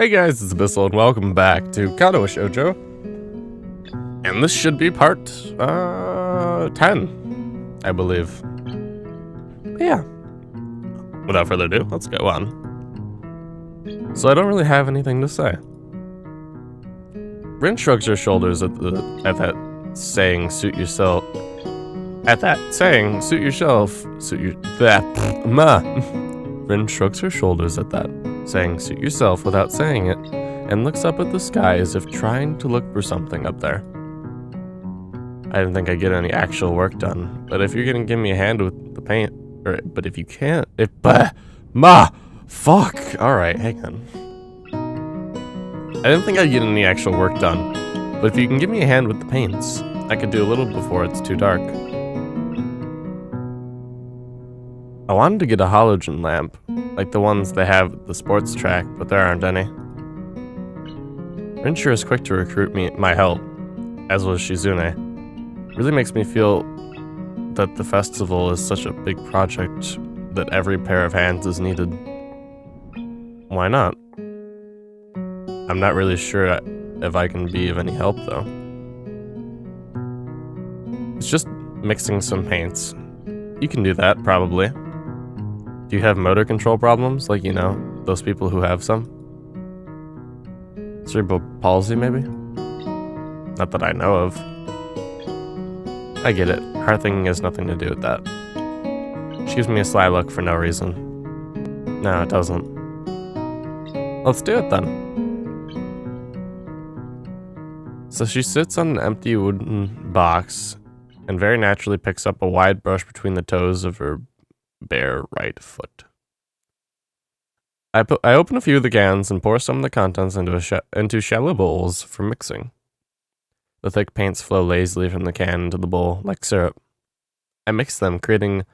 Hey guys, it's Abyssle and welcome back to Katawa Shoujo. And this should be part 10, I believe. But yeah. Without further ado, let's go on. So I don't really have anything to say. Rin shrugs her shoulders at that saying, suit yourself. At that saying, suit yourself. Rin shrugs her shoulders at that, saying suit yourself without saying it, and looks up at the sky as if trying to look for something up there. I didn't think I'd get any actual work done, but if you're gonna give me a hand with the paint, but if you can't, fuck! Alright, hang on. I didn't think I'd get any actual work done, but if you can give me a hand with the paints, I could do a little before it's too dark. I wanted to get a halogen lamp, like the ones they have at the sports track, but there aren't any. Rin sure is quick to recruit my help, as was Shizune. Really makes me feel that the festival is such a big project that every pair of hands is needed. Why not? I'm not really sure if I can be of any help though. It's just mixing some paints. You can do that, probably. Do you have motor control problems, like, you know, those people who have some? Cerebral palsy, maybe? Not that I know of. I get it. Heart thinking has nothing to do with that. She gives me a sly look for no reason. No, it doesn't. Let's do it then. So she sits on an empty wooden box and very naturally picks up a wide brush between the toes of her bare right foot. I open a few of the cans and pour some of the contents into shallow bowls for mixing. The thick paints flow lazily from the can into the bowl, like syrup. I mix them, creating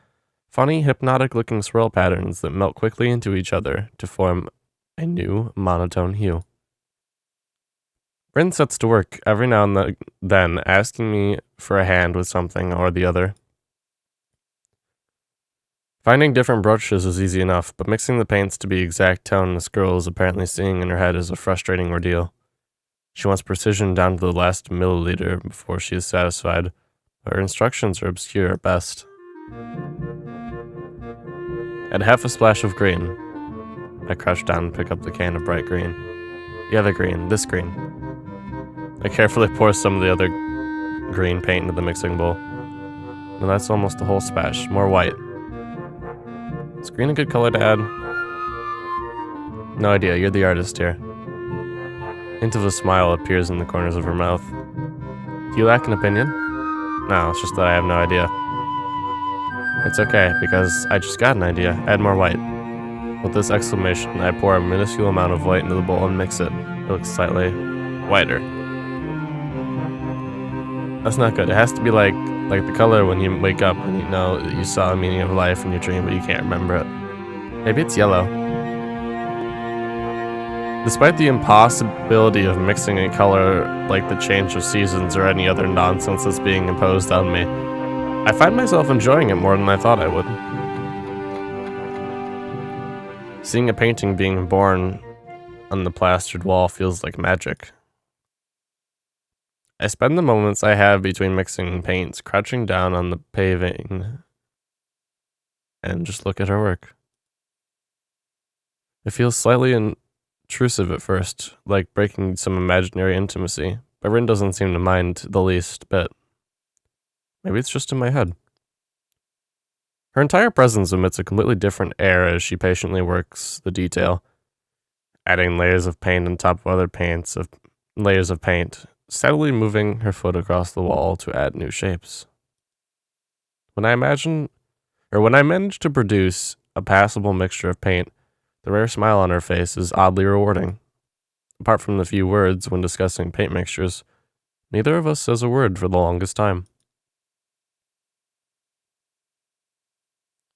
funny, hypnotic-looking swirl patterns that melt quickly into each other to form a new, monotone hue. Rin sets to work every now and then, asking me for a hand with something or the other. Finding different brushes is easy enough, but mixing the paints to be exact tone this girl is apparently seeing in her head is a frustrating ordeal. She wants precision down to the last milliliter before she is satisfied, but her instructions are obscure at best. Add half a splash of green. I crouch down and pick up the can of bright green. The other green, this green. I carefully pour some of the other green paint into the mixing bowl. Now that's almost a whole splash, more white. Is green a good color to add? No idea, you're the artist here. Hint of a smile appears in the corners of her mouth. Do you lack an opinion? No, it's just that I have no idea. It's okay, because I just got an idea. Add more white. With this exclamation, I pour a minuscule amount of white into the bowl and mix it. It looks slightly whiter. That's not good. It has to be like the color when you wake up and you know that you saw a meaning of life in your dream, but you can't remember it. Maybe it's yellow. Despite the impossibility of mixing a color like the change of seasons or any other nonsense that's being imposed on me, I find myself enjoying it more than I thought I would. Seeing a painting being born on the plastered wall feels like magic. I spend the moments I have between mixing paints crouching down on the paving and just look at her work. It feels slightly intrusive at first, like breaking some imaginary intimacy, but Rin doesn't seem to mind the least bit. Maybe it's just in my head. Her entire presence emits a completely different air as she patiently works the detail, adding layers of paint on top of other layers of paint, steadily moving her foot across the wall to add new shapes. When I manage to produce a passable mixture of paint, the rare smile on her face is oddly rewarding. Apart from the few words when discussing paint mixtures, neither of us says a word for the longest time.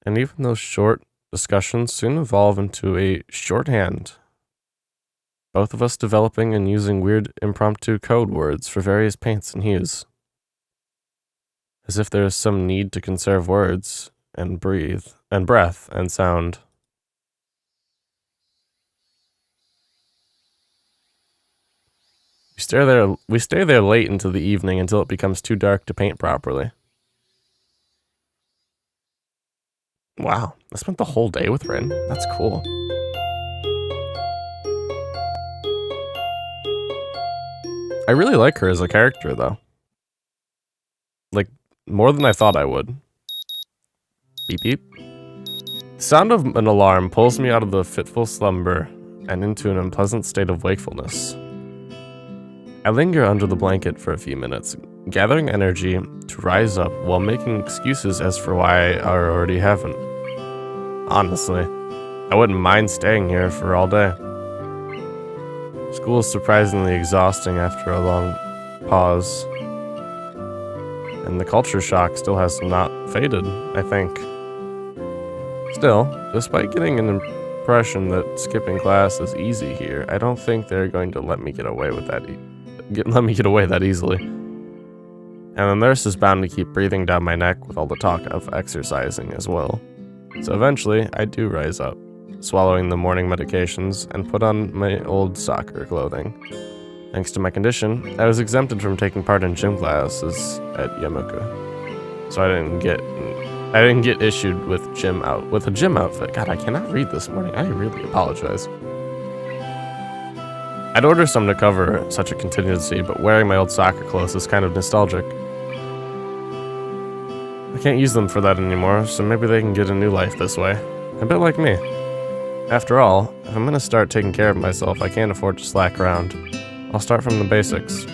And even those short discussions soon evolve into a shorthand. Both of us developing and using weird impromptu code words for various paints and hues. As if there is some need to conserve words, and breath, and sound. We stay there late into the evening until it becomes too dark to paint properly. Wow, I spent the whole day with Rin. That's cool. I really like her as a character, though. Like, more than I thought I would. Beep beep. The sound of an alarm pulls me out of the fitful slumber and into an unpleasant state of wakefulness. I linger under the blanket for a few minutes, gathering energy to rise up while making excuses as for why I already haven't. Honestly, I wouldn't mind staying here for all day. School is surprisingly exhausting after a long pause, and the culture shock still has not faded, I think. Still, despite getting an impression that skipping class is easy here, I don't think they're going to let me get away with that that easily. And the nurse is bound to keep breathing down my neck with all the talk of exercising as well. So eventually, I do rise up, swallowing the morning medications and put on my old soccer clothing. Thanks to my condition, I was exempted from taking part in gym classes at Yamuka, so I didn't get issued with a gym outfit. God, I cannot read this morning. I really apologize. I'd order some to cover such a contingency, but wearing my old soccer clothes is kind of nostalgic. I can't use them for that anymore, so maybe they can get a new life this way. A bit like me. After all, if I'm gonna start taking care of myself, I can't afford to slack around. I'll start from the basics.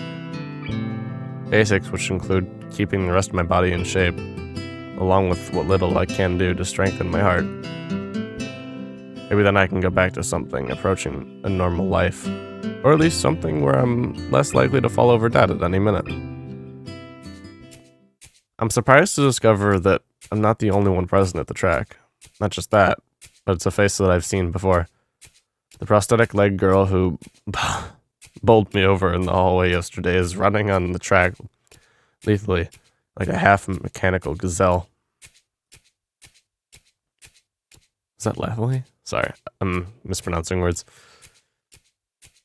Basics which include keeping the rest of my body in shape, along with what little I can do to strengthen my heart. Maybe then I can go back to something approaching a normal life, or at least something where I'm less likely to fall over dead at any minute. I'm surprised to discover that I'm not the only one present at the track. Not just that, but it's a face that I've seen before. The prosthetic leg girl who bowled me over in the hallway yesterday is running on the track lethally, like a half-mechanical gazelle. Is that Lethally? Sorry, I'm mispronouncing words.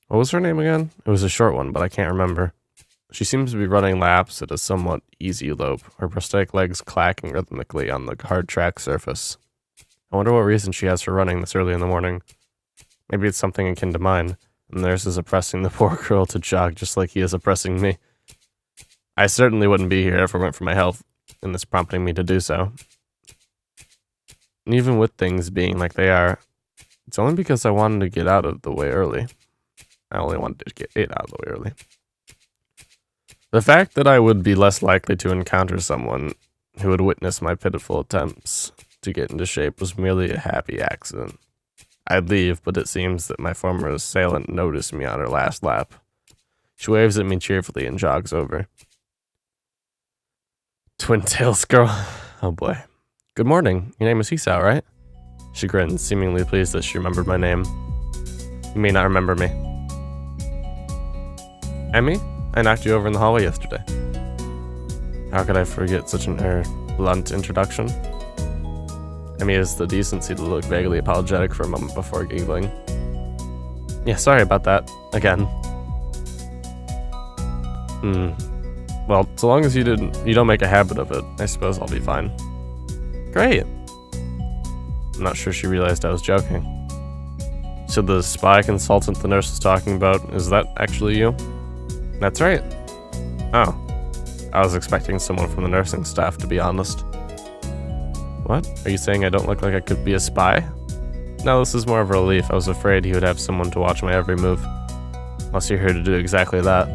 What was her name again? It was a short one, but I can't remember. She seems to be running laps at a somewhat easy lope, her prosthetic legs clacking rhythmically on the hard track surface. I wonder what reason she has for running this early in the morning. Maybe it's something akin to mine, and theirs is oppressing the poor girl to jog just like he is oppressing me. I certainly wouldn't be here if it weren't for my health, and this prompting me to do so. And even with things being like they are, it's only because I wanted to get out of the way early. I only wanted to get it out of the way early. The fact that I would be less likely to encounter someone who would witness my pitiful attempts to get into shape was merely a happy accident. I'd leave, but it seems that my former assailant noticed me on her last lap. She waves at me cheerfully and jogs over. Twin Tails girl. Oh boy. Good morning. Your name is Hisao, right? She grins, seemingly pleased that she remembered my name. You may not remember me. Emmy? I knocked you over in the hallway yesterday. How could I forget such an blunt introduction? Emmy has the decency to look vaguely apologetic for a moment before giggling. Yeah, sorry about that. Again. Well, so long as you don't make a habit of it, I suppose I'll be fine. Great. I'm not sure she realized I was joking. So the spy consultant the nurse was talking about, is that actually you? That's right. Oh. I was expecting someone from the nursing staff, to be honest. What? Are you saying I don't look like I could be a spy? No, this is more of a relief. I was afraid he would have someone to watch my every move. Unless you're here to do exactly that.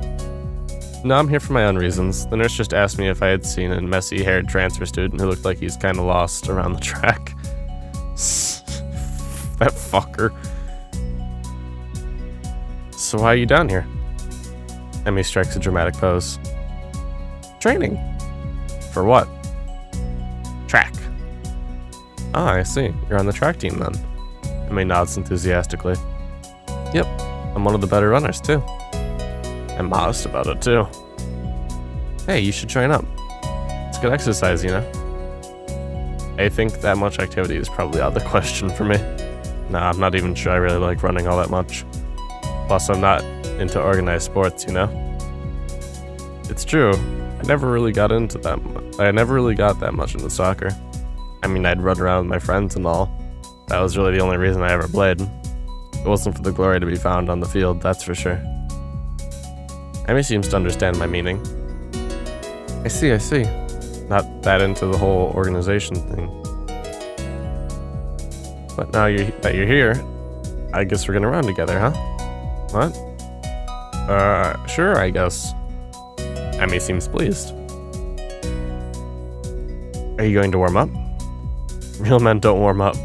No, I'm here for my own reasons. The nurse just asked me if I had seen a messy-haired transfer student who looked like he's kind of lost around the track. That fucker. So why are you down here? Emmy strikes a dramatic pose. Training. For what? Track. Ah, I see. You're on the track team then. Emmy nods enthusiastically. Yep, I'm one of the better runners too. I'm modest about it too. Hey, you should train up. It's good exercise, you know? I think that much activity is probably out of the question for me. Nah, I'm not even sure I really like running all that much. Plus, I'm not into organized sports, you know? It's true, I never really got that much into soccer. I mean, I'd run around with my friends and all. That was really the only reason I ever played. It wasn't for the glory to be found on the field, that's for sure. Amy seems to understand my meaning. I see. Not that into the whole organization thing. But now that you're here, I guess we're gonna run together, huh? What? Sure, I guess. Amy seems pleased. Are you going to warm up? Real men don't warm up.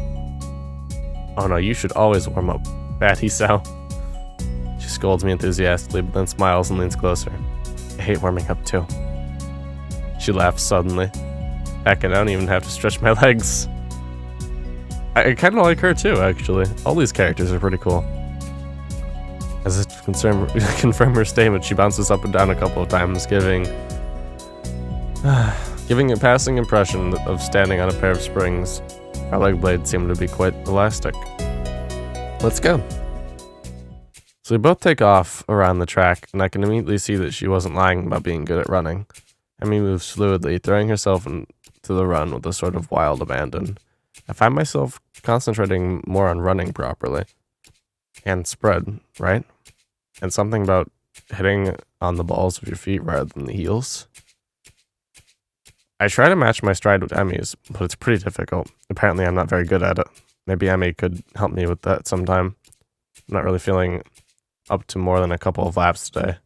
Oh no, you should always warm up. Bad Hisao. She scolds me enthusiastically, but then smiles and leans closer. I hate warming up too. She laughs suddenly. Heck, I don't even have to stretch my legs. I kind of like her too, actually. All these characters are pretty cool. As if to confirm her statement, she bounces up and down a couple of times, giving a passing impression of standing on a pair of springs. Her leg blades seem to be quite elastic. Let's go. So we both take off around the track, and I can immediately see that she wasn't lying about being good at running. Amy moves fluidly, throwing herself into the run with a sort of wild abandon. I find myself concentrating more on running properly. And spread, right? And something about hitting on the balls of your feet rather than the heels. I try to match my stride with Emmy's, but it's pretty difficult. Apparently I'm not very good at it. Maybe Emmy could help me with that sometime. I'm not really feeling up to more than a couple of laps today.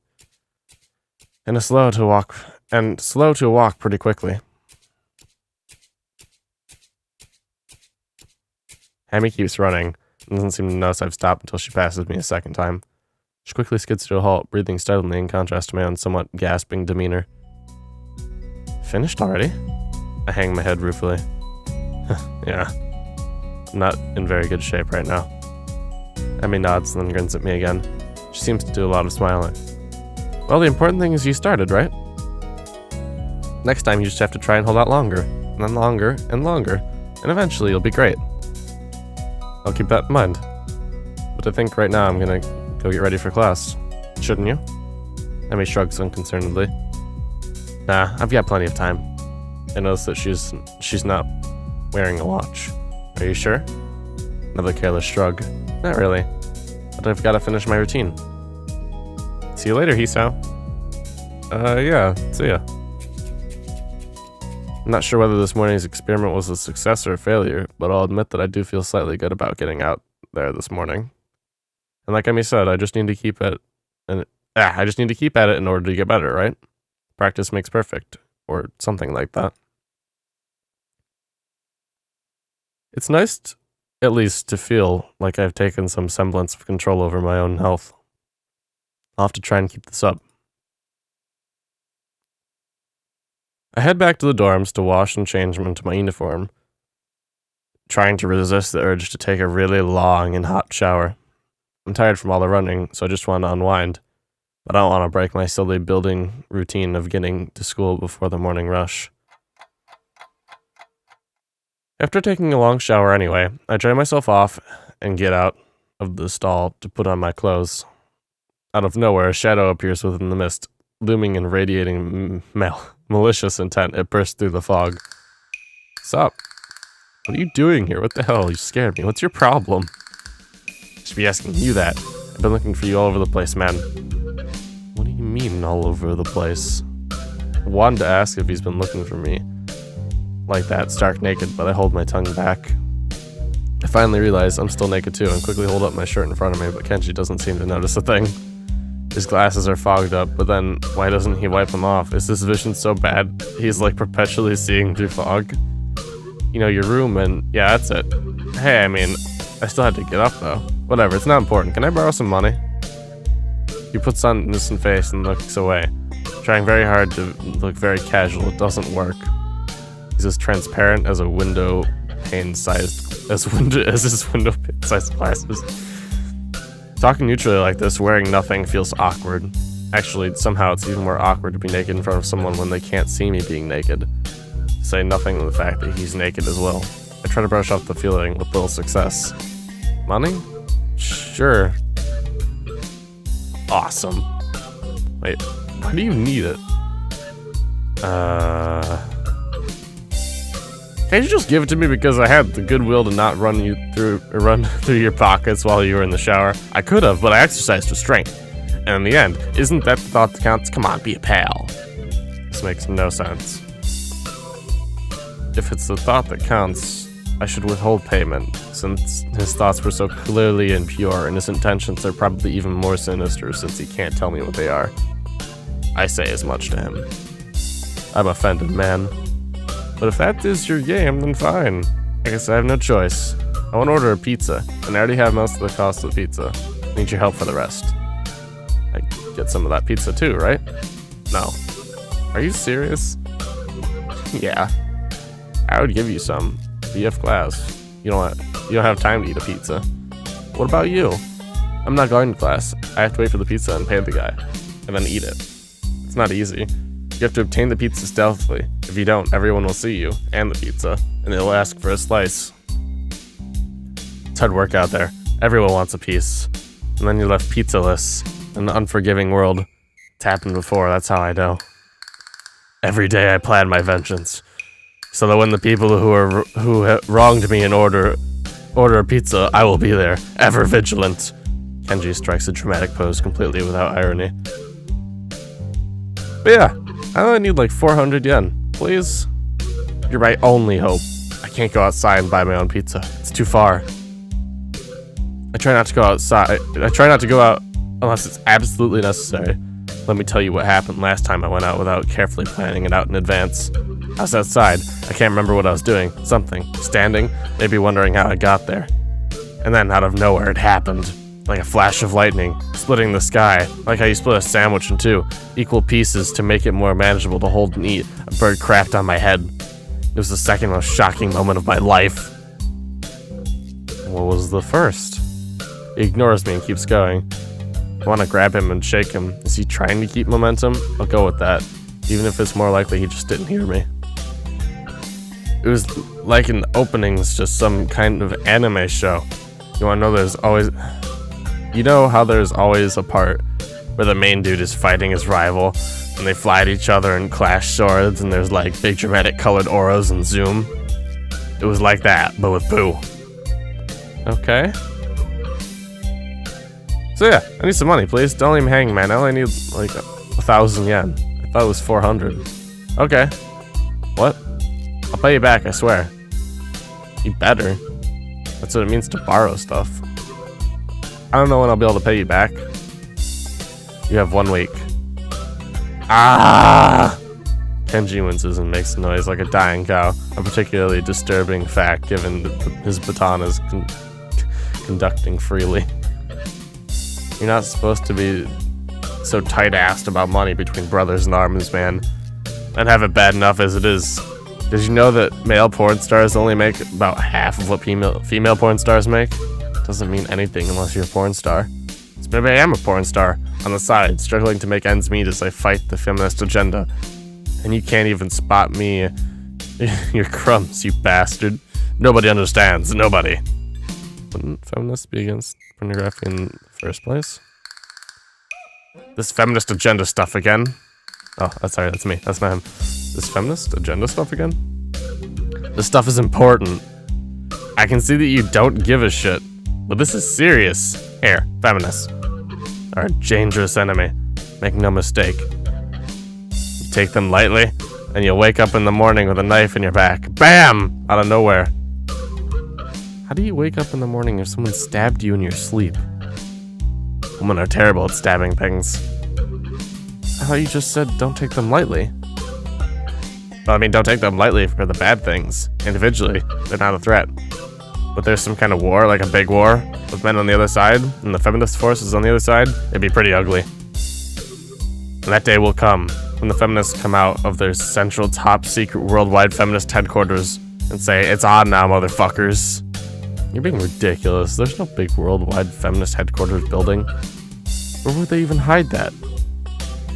And slow to walk pretty quickly. Emmy keeps running and doesn't seem to notice I've stopped until she passes me a second time. She quickly skids to a halt, breathing steadily in contrast to my own somewhat gasping demeanor. Finished already? I hang my head ruefully. Yeah. I'm not in very good shape right now. Emmy nods and then grins at me again. She seems to do a lot of smiling. Well, the important thing is you started, right? Next time you just have to try and hold out longer, and then longer, and longer, and eventually you'll be great. I'll keep that in mind. But I think right now I'm gonna go get ready for class. Shouldn't you? Emmy shrugs unconcernedly. Nah, I've got plenty of time. I notice that she's not wearing a watch. Are you sure? Another careless shrug. Not really. But I've got to finish my routine. See you later, Hisao. Yeah, see ya. I'm not sure whether this morning's experiment was a success or a failure, but I'll admit that I do feel slightly good about getting out there this morning. And like Emmy said, I just need to keep at it in order to get better, right? Practice makes perfect, or something like that. It's nice, at least, to feel like I've taken some semblance of control over my own health. I'll have to try and keep this up. I head back to the dorms to wash and change into my uniform, trying to resist the urge to take a really long and hot shower. I'm tired from all the running, so I just want to unwind, but I don't want to break my silly building routine of getting to school before the morning rush. After taking a long shower anyway, I dry myself off and get out of the stall to put on my clothes. Out of nowhere, a shadow appears within the mist, looming and radiating malicious intent. It bursts through the fog. What's up? What are you doing here? What the hell? You scared me. What's your problem? I should be asking you that. I've been looking for you all over the place, man. What do you mean, all over the place? I wanted to ask if he's been looking for me like that, stark naked, but I hold my tongue back. I finally realize I'm still naked too and quickly hold up my shirt in front of me, but Kenji doesn't seem to notice a thing. His glasses are fogged up, but then why doesn't he wipe them off? Is this vision so bad he's like perpetually seeing through fog? You know, your room and yeah, that's it. Hey, I mean, I still had to get up though. Whatever, it's not important. Can I borrow some money? He puts on an innocent face and looks away, trying very hard to look very casual. It doesn't work. He's as transparent as a window pane sized as his window pane sized glasses. Talking neutrally like this, wearing nothing feels awkward. Actually, somehow it's even more awkward to be naked in front of someone when they can't see me being naked. Say nothing of the fact that he's naked as well. I try to brush off the feeling with little success. Money? Sure. awesome. Wait, why do you need it? Can't you just give it to me because I had the goodwill to not run through your pockets while you were in the shower? I could have, but I exercised restraint. And in the end, isn't that the thought that counts? Come on, be a pal. This makes no sense. If it's the thought that counts, I should withhold payment, since his thoughts were so clearly impure, and his intentions are probably even more sinister since he can't tell me what they are. I say as much to him. I'm offended, man. But if that is your game, then fine. I guess I have no choice. I want to order a pizza, and I already have most of the cost of the pizza. I need your help for the rest. I get some of that pizza too, right? No. Are you serious? Yeah. I would give you some. BF class. You don't have time to eat a pizza. What about you? I'm not going to class. I have to wait for the pizza and pay the guy, and then eat it. It's not easy. You have to obtain the pizza stealthily. If you don't, everyone will see you, and the pizza, and they'll ask for a slice. It's hard work out there. Everyone wants a piece. And then you're left pizzaless in an unforgiving world. It's happened before, that's how I know. Every day I plan my vengeance, so that when the people who wronged me and order a pizza, I will be there, ever vigilant. Kenji strikes a dramatic pose completely without irony. But yeah, I only need like 400 yen. Please? You're my only hope. I can't go outside and buy my own pizza. It's too far. I try not to go outside. I try not to go out unless it's absolutely necessary. Let me tell you what happened last time I went out without carefully planning it out in advance. I was outside. I can't remember what I was doing. Something. Standing. Maybe wondering how I got there. And then out of nowhere it happened. Like a flash of lightning, splitting the sky, like how you split a sandwich in two, equal pieces to make it more manageable to hold and eat. A bird crapped on my head. It was the second most shocking moment of my life. What was the first? He ignores me and keeps going. I want to grab him and shake him. Is he trying to keep momentum? I'll go with that, even if it's more likely he just didn't hear me. It was like an opening's just some kind of anime show. You wanna know You know how there's always a part where the main dude is fighting his rival, and they fly at each other and clash swords, and there's like big dramatic colored auras and zoom? It was like that, but with poo. Okay. So yeah, I need some money, please. Don't leave me hanging, man. I only need like 1,000 yen. I thought it was 400. Okay. What? I'll pay you back, I swear. You better. That's what it means to borrow stuff. I don't know when I'll be able to pay you back. You have 1 week. Ah! Kenji winces and makes a noise like a dying cow. A particularly disturbing fact given that his baton is conducting freely. You're not supposed to be so tight-assed about money between brothers in arms, man. And have it bad enough as it is. Did you know that male porn stars only make about half of what female porn stars make? Doesn't mean anything unless you're a porn star. So maybe I am a porn star, on the side, struggling to make ends meet as I fight the feminist agenda. And you can't even spot me. Your crumbs, you bastard. Nobody understands, nobody. Wouldn't feminists be against pornography in the first place? This feminist agenda stuff again? Oh, sorry, that's me, that's not him. This feminist agenda stuff again? This stuff is important. I can see that you don't give a shit. But this is serious. Here, feminists are a dangerous enemy. Make no mistake. You take them lightly, and you'll wake up in the morning with a knife in your back. BAM! Out of nowhere. How do you wake up in the morning if someone stabbed you in your sleep? Women are terrible at stabbing things. I thought you just said don't take them lightly. Well, I mean, don't take them lightly for the bad things. Individually, they're not a threat. But there's some kind of war, like a big war, with men on the other side, and the feminist forces on the other side, it'd be pretty ugly. And that day will come, when the feminists come out of their central top-secret worldwide feminist headquarters and say, "It's on now, motherfuckers." You're being ridiculous. There's no big worldwide feminist headquarters building. Where would they even hide that?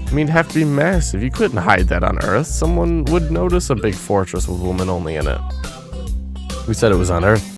I mean, it'd have to be massive. You couldn't hide that on Earth. Someone would notice a big fortress with women only in it. Who said it was on Earth?